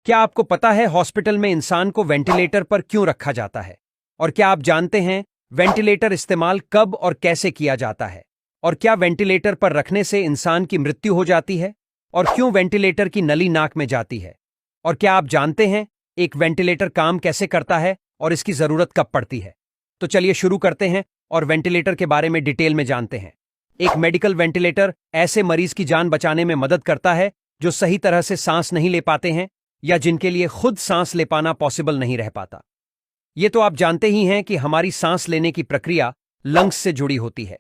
क्या आपको पता है हॉस्पिटल में इंसान को वेंटिलेटर पर क्यों रखा जाता है? और क्या आप जानते हैं वेंटिलेटर इस्तेमाल कब और कैसे किया जाता है? और क्या वेंटिलेटर पर रखने से इंसान की मृत्यु हो जाती है? और क्यों वेंटिलेटर की नली नाक में जाती है? और क्या आप जानते हैं एक वेंटिलेटर काम कैसे करता है और इसकी जरूरत कब पड़ती है? तो चलिए शुरू करते हैं और वेंटिलेटर के बारे में डिटेल में जानते हैं। एक मेडिकल वेंटिलेटर ऐसे मरीज की जान बचाने में मदद करता है जो सही तरह से सांस नहीं ले पाते हैं या जिनके लिए खुद सांस ले पाना पॉसिबल नहीं रह पाता। ये तो आप जानते ही हैं कि हमारी सांस लेने की प्रक्रिया लंग्स से जुड़ी होती है।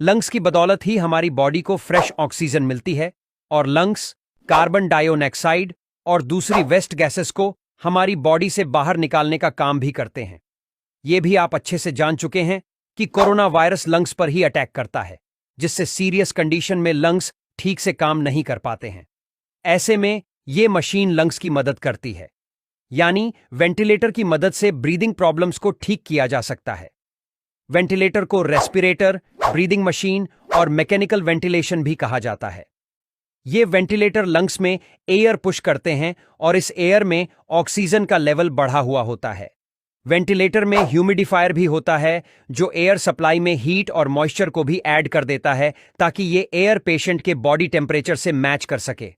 लंग्स की बदौलत ही हमारी बॉडी को फ्रेश ऑक्सीजन मिलती है और लंग्स कार्बन डाइऑक्साइड और दूसरी वेस्ट गैसेस को हमारी बॉडी से बाहर निकालने का काम भी करते हैं। ये भी आप अच्छे से जान चुके हैं कि कोरोना वायरस लंग्स पर ही अटैक करता है, जिससे सीरियस कंडीशन में लंग्स ठीक से काम नहीं कर पाते हैं। ऐसे में ये मशीन लंग्स की मदद करती है, यानी वेंटिलेटर की मदद से ब्रीदिंग प्रॉब्लम्स को ठीक किया जा सकता है। वेंटिलेटर को रेस्पिरेटर, ब्रीदिंग मशीन और मैकेनिकल वेंटिलेशन भी कहा जाता है। ये वेंटिलेटर लंग्स में एयर पुश करते हैं और इस एयर में ऑक्सीजन का लेवल बढ़ा हुआ होता है। वेंटिलेटर में ह्यूमिडिफायर भी होता है जो एयर सप्लाई में हीट और मॉइस्चर को भी ऐड कर देता है ताकि ये एयर पेशेंट के बॉडी टेम्परेचर से मैच कर सके।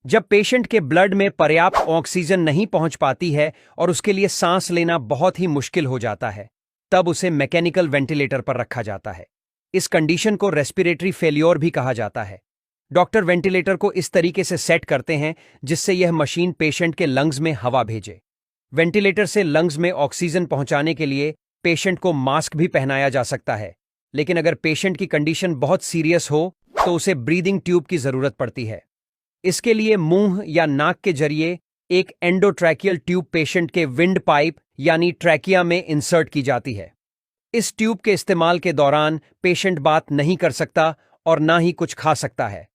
जब पेशेंट के ब्लड में पर्याप्त ऑक्सीजन नहीं पहुंच पाती है और उसके लिए सांस लेना बहुत ही मुश्किल हो जाता है, तब उसे मैकेनिकल वेंटिलेटर पर रखा जाता है। इस कंडीशन को रेस्पिरेटरी फेल्योर भी कहा जाता है। डॉक्टर वेंटिलेटर को इस तरीके से सेट करते हैं जिससे यह मशीन पेशेंट के लंग्स में हवा भेजे। वेंटिलेटर से लंग्स में ऑक्सीजन पहुंचाने के लिए पेशेंट को मास्क भी पहनाया जा सकता है, लेकिन अगर पेशेंट की कंडीशन बहुत सीरियस हो तो उसे ब्रीदिंग ट्यूब की जरूरत पड़ती है। इसके लिए मुंह या नाक के जरिए एक एंडोट्रैकियल ट्यूब पेशेंट के विंड पाइप यानी ट्रैकिया में इंसर्ट की जाती है। इस ट्यूब के इस्तेमाल के दौरान पेशेंट बात नहीं कर सकता और ना ही कुछ खा सकता है।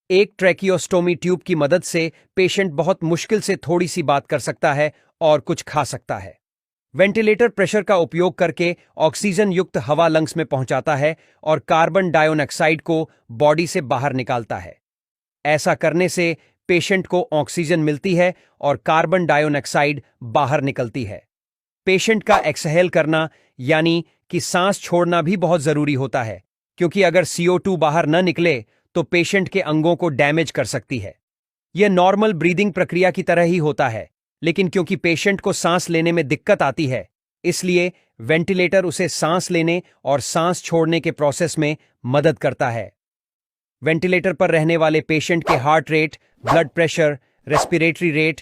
एक ट्रैकियोस्टोमी ट्यूब की मदद से पेशेंट बहुत मुश्किल से थोड़ी सी बात कर सकता है और कुछ खा सकता है। वेंटिलेटर प्रेशर का उपयोग करके ऑक्सीजन युक्त हवा लंग्स में पहुंचाता है और कार्बन डाइऑक्साइड को बॉडी से बाहर निकालता है। ऐसा करने से पेशेंट को ऑक्सीजन मिलती है और कार्बन डाइऑक्साइड बाहर निकलती है। पेशेंट का एक्सहेल करना यानी कि सांस छोड़ना भी बहुत जरूरी होता है, क्योंकि अगर CO2 बाहर न निकले तो पेशेंट के अंगों को डैमेज कर सकती है। यह नॉर्मल ब्रीदिंग प्रक्रिया की तरह ही होता है, लेकिन क्योंकि पेशेंट को सांस लेने में दिक्कत आती है, इसलिए वेंटिलेटर उसे सांस लेने और सांस छोड़ने के प्रोसेस में मदद करता है। वेंटिलेटर पर रहने वाले पेशेंट के heart rate, blood pressure, respiratory rate